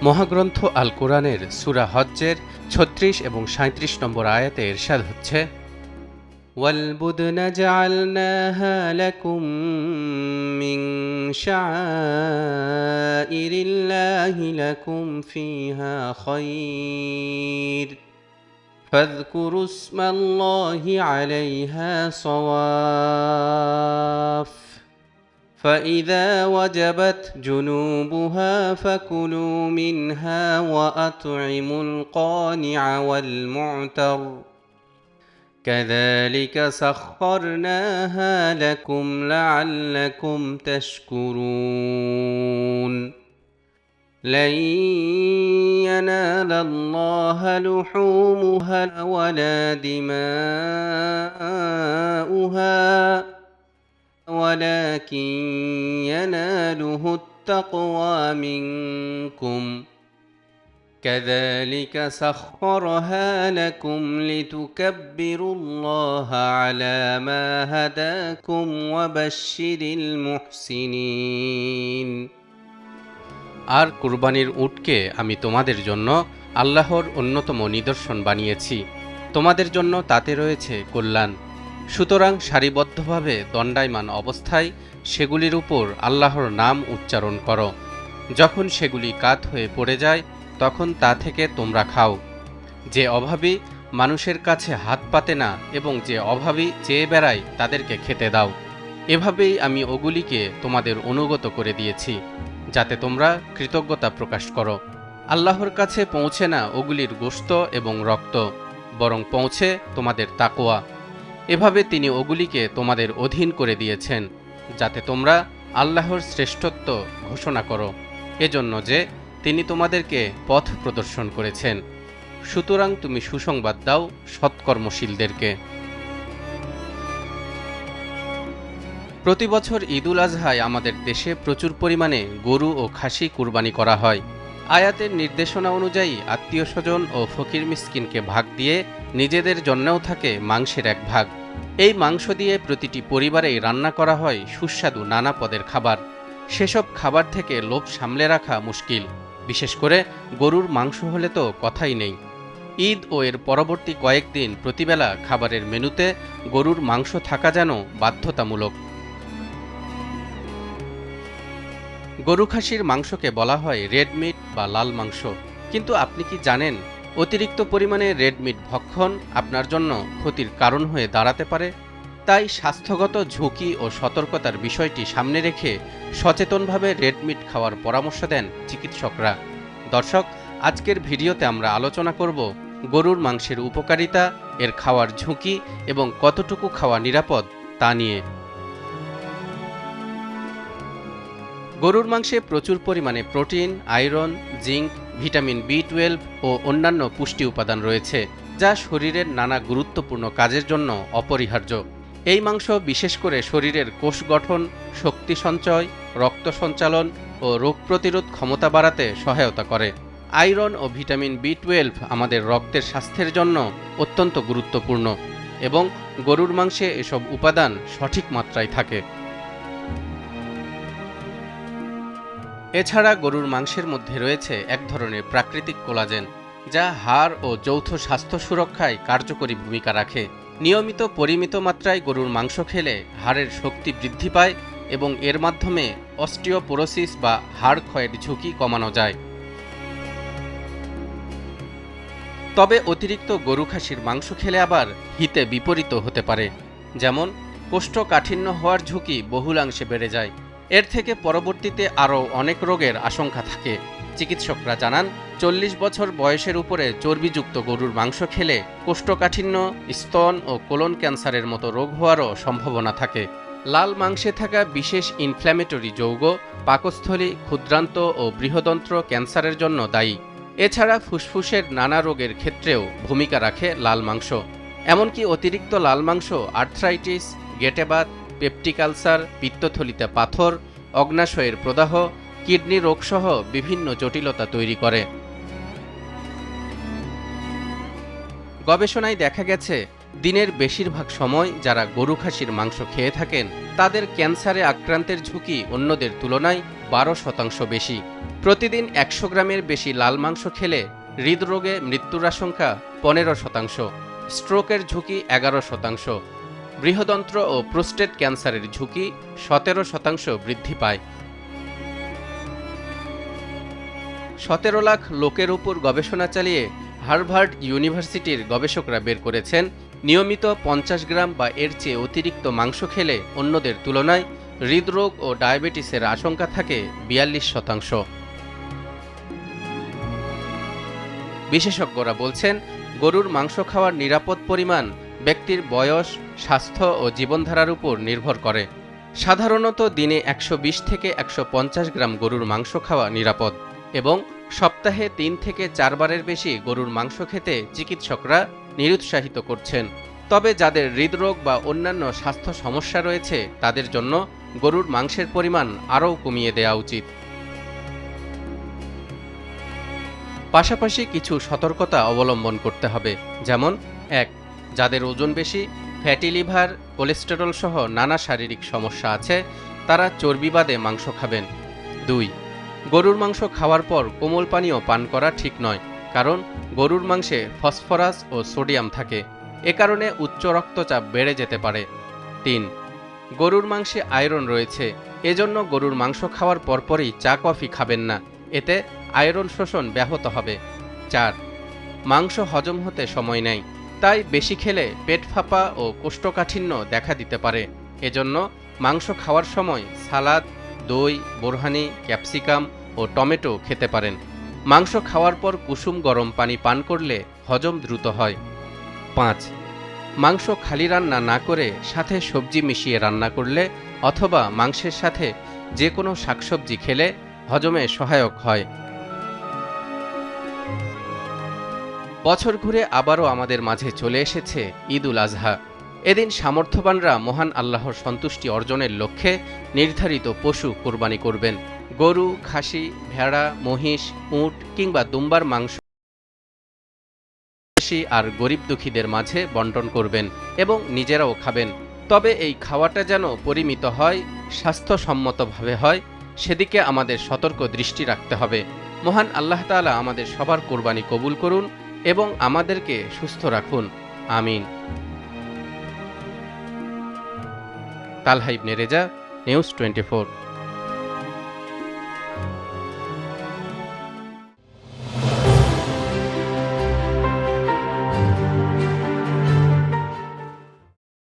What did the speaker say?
মহাগ্রন্থ আল কোরআনের সূরা হজ্জের ৩৬ এবং ৩৭ নম্বর আয়াতে ইরশাদ হচ্ছে, ওয়ালবুদনা জাআলনাহা লাকুম মিন শাআইরিল্লাহি লাকুম ফিহা খায়র ফাযকুরু ইসমাল্লাহি আলাইহা সওয়াফ فإذا وجبت جنوبها فكلوا منها وأطعموا القانع والمعتر كذلك سخرناها لكم لعلكم تشكرون لن ينال الله لحومها ولا دماؤها ولكن يناله التقوى منكم كذلك سخرها لكم لتكبروا الله على ما هداكم وبشر المحسنين। আর কুরবানির উটকে আমি তোমাদের জন্য আল্লাহর অন্যতম নিদর্শন বানিয়েছি, তোমাদের জন্য তাতে রয়েছে কল্যাণ। সুতরাং সারিবদ্ধভাবে দণ্ডায়মান অবস্থায় সেগুলির উপর আল্লাহর নাম উচ্চারণ করো। যখন সেগুলি কাত হয়ে পড়ে যায় তখন তা থেকে তোমরা খাও। যে অভাবী মানুষের কাছে হাত পাতে না এবং যে অভাবী চেয়ে বেড়ায় তাদেরকে খেতে দাও। এভাবেই আমি ওগুলিকে তোমাদের অনুগত করে দিয়েছি যাতে তোমরা কৃতজ্ঞতা প্রকাশ করো। আল্লাহর কাছে পৌঁছে না ওগুলির গোশত এবং রক্ত, বরং পৌঁছে তোমাদের তাকওয়া। এভাবে তিনি ওগুলিকে তোমাদের অধীন করে দিয়েছেন যাতে তোমরা আল্লাহর শ্রেষ্ঠত্ব ঘোষণা করো, এজন্য যে তিনি তোমাদেরকে পথ প্রদর্শন করেছেন। সুতরাং তুমি সুসংবাদ দাও সৎকর্মশীলদেরকে। প্রতি বছর ঈদুল আজহায় আমাদের দেশে প্রচুর পরিমাণে গরু ও খাসি কুরবানি করা হয়। আয়াতের নির্দেশনা অনুযায়ী আত্মীয় স্বজন ও ফকির মিসকিনকে ভাগ দিয়ে নিজেদের জন্যও থাকে মাংসের এক ভাগ। এই মাংস দিয়ে প্রতিটি পরিবারেই রান্না করা হয় সুস্বাদু নানা পদের খাবার। সেসব খাবার থেকে লোভ সামলে রাখা মুশকিল, বিশেষ করে গরুর মাংস হলে তো কথাই নেই। ঈদ ও এর পরবর্তী কয়েকদিন প্রতিবেলা খাবারের মেনুতে গরুর মাংস থাকা যেন বাধ্যতামূলক। গরু খাসির মাংসকে বলা হয় রেড মিট বা লাল মাংস। কিন্তু আপনি কি জানেন অতিরিক্ত পরিমাণে রেড মিট ভক্ষণ আপনার জন্য ক্ষতির কারণ হয়ে দাঁড়াতে পারে? তাই স্বাস্থ্যগত ঝুঁকি ও সতর্কতার বিষয়টি সামনে রেখে সচেতনভাবে রেড মিট খাওয়ার পরামর্শ দেন চিকিৎসকরা। দর্শক, আজকের ভিডিওতে আমরা আলোচনা করব গরুর মাংসের উপকারিতা, এর খাওয়ার ঝুঁকি এবং কতটুকু খাওয়া নিরাপদ তা নিয়ে। গরুর মাংসে প্রচুর পরিমাণে প্রোটিন, আয়রন, জিঙ্ক, ভিটামিন বি12 ও অন্যান্য পুষ্টি উপাদান রয়েছে যা শরীরের নানা গুরুত্বপূর্ণ কাজের জন্য অপরিহার্য। এই মাংস বিশেষ করে শরীরের কোষ গঠন, শক্তি সঞ্চয়, রক্ত সঞ্চালন ও রোগ প্রতিরোধ ক্ষমতা বাড়াতে সহায়তা করে। আয়রন ও ভিটামিন বি12 আমাদের রক্তের স্বাস্থ্যের জন্য অত্যন্ত গুরুত্বপূর্ণ এবং গরুর মাংসে এসব উপাদান সঠিক মাত্রায় থাকে। এছাড়া গরুর মাংসের মধ্যে রয়েছে এক ধরনের প্রাকৃতিক কোলাজেন যা হাড় ও যৌথ স্বাস্থ্য সুরক্ষায় কার্যকরী ভূমিকা রাখে। নিয়মিত পরিমিত মাত্রায় গরুর মাংস খেলে হাড়ের শক্তি বৃদ্ধি পায় এবং এর মাধ্যমে অস্টিওপোরোসিস বা হাড় ক্ষয়ের ঝুঁকি কমানো যায়। তবে অতিরিক্ত গরু খাসির মাংস খেলে আবার হিতে বিপরীত হতে পারে, যেমন কোষ্ঠকাঠিন্য হওয়ার ঝুঁকি বহুলাংশে বেড়ে যায়। এর থেকে পরবর্তীতে আরও অনেক রোগের আশঙ্কা থাকে। চিকিৎসকরা জানান ৪০ বছর বয়সের উপরে চর্বিযুক্ত গরুর মাংস খেলে কোষ্ঠকাঠিন্য, স্তন ও কোলন ক্যান্সারের মতো রোগ হওয়ারও সম্ভাবনা থাকে। লাল মাংসে থাকা বিশেষ ইনফ্ল্যামেটরি যৌগ পাকস্থলী, ক্ষুদ্রান্ত ও বৃহদন্ত্র ক্যান্সারের জন্য দায়ী। এছাড়া ফুসফুসের নানা রোগের ক্ষেত্রেও ভূমিকা রাখে লাল মাংস। এমনকি অতিরিক্ত লাল মাংস আর্থ্রাইটিস, গেটেবাত, পেপটিক আলসার, পিত্তথলিতে পাথর, অগ্নাশয়ের প্রদাহ, কিডনি রোগসহ বিভিন্ন জটিলতা তৈরি করে। গবেষণায় দেখা গেছে দিনের বেশিরভাগ সময় যারা গরু খাসির মাংস খেয়ে থাকেন তাদের ক্যান্সারে আক্রান্তের ঝুঁকি অন্যদের তুলনায় 12% বেশি। প্রতিদিন 100 গ্রামের বেশি লাল মাংস খেলে হৃদরোগে মৃত্যুর আশঙ্কা 15%, স্ট্রোকের ঝুঁকি 11%, বৃহদন্ত্র ও প্রোস্টেট ক্যান্সারের ঝুঁকি 17% বৃদ্ধি পায়। 17 লাখ লোকের উপর গবেষণা চালিয়ে হার্ভার্ড ইউনিভার্সিটির গবেষকরা বের করেছেন নিয়মিত 50 গ্রাম বা এর চেয়ে অতিরিক্ত মাংস খেলে অন্যদের তুলনায় হৃদরোগ ও ডায়াবেটিসের আশঙ্কা থাকে 42%। বিশেষজ্ঞরা বলছেন গরুর মাংস খাওয়ার নিরাপদ পরিমাণ ব্যক্তির বয়স, স্বাস্থ্য ও জীবনধারার উপর নির্ভর করে। সাধারণত দিনে 120 থেকে 150 গ্রাম গরুর মাংস খাওয়া নিরাপদ এবং সপ্তাহে 3 থেকে 4 বারের বেশি গরুর মাংস খেতে চিকিৎসকরা নিরুৎসাহিত করছেন। তবে যাদের হৃদরোগ বা অন্যান্য স্বাস্থ্য সমস্যা রয়েছে তাদের জন্য গরুর মাংসের পরিমাণ আরও কমিয়ে দেওয়া উচিত। পাশাপাশি কিছু সতর্কতা অবলম্বন করতে হবে, যেমন 1. যাদের ওজন বেশি, ফ্যাটি লিভার, কোলেস্টেরল সহ নানা শারীরিক সমস্যা আছে তারা চর্বি বাদে মাংস খাবেন। 2. গরুর মাংস খাওয়ার পর কোমল পানীয় পান করা ঠিক নয়, কারণ গরুর মাংসে ফসফরাস ও সোডিয়াম থাকে, এ কারণে উচ্চ রক্তচাপ বেড়ে যেতে পারে। 3. গরুর মাংসে আয়রন রয়েছে, এজন্য গরুর মাংস খাওয়ার পরপরই চা কফি খাবেন না, এতে আয়রন শোষণ ব্যাহত হবে। 4. মাংস হজম হতে সময় নেয়, তাই বেশি খেলে পেট ফাঁপা ও কোষ্ঠকাঠিন্য দেখা দিতে পারে, এজন্য মাংস খাওয়ার সময় সালাদ, দই, বোরহানি, ক্যাপসিকাম ও টমেটো খেতে পারেন। মাংস খাওয়ার পর কুসুম গরম পানি পান করলে হজম দ্রুত হয়। 5. মাংস খালি রান্না না করে সাথে সবজি মিশিয়ে রান্না করলে অথবা মাংসের সাথে যে কোনো শাকসবজি খেলে হজমে সহায়ক হয়। বছর ঘুরে আবারও আমাদের মাঝে চলে এসেছে ঈদ উল আজহা। এদিন সামর্থ্যবানরা মহান আল্লাহর সন্তুষ্টি অর্জনের লক্ষ্যে নির্ধারিত পশু কোরবানি করবেন। গরু, খাসি, ভেড়া, মহিষ, উট কিংবা দুম্বার মাংস আর গরিব দুঃখীদের মাঝে বন্টন করবেন এবং নিজেরাও খাবেন। তবে এই খাওয়াটা যেন পরিমিত হয়, স্বাস্থ্যসম্মতভাবে হয়, সেদিকে আমাদের সতর্ক দৃষ্টি রাখতে হবে। মহান আল্লাহ তাআলা আমাদের সবার কোরবানি কবুল করুন এবং আমাদেরকে সুস্থ রাখুন। আমিন। তালহা ইবনে রেজা, নিউজ 24।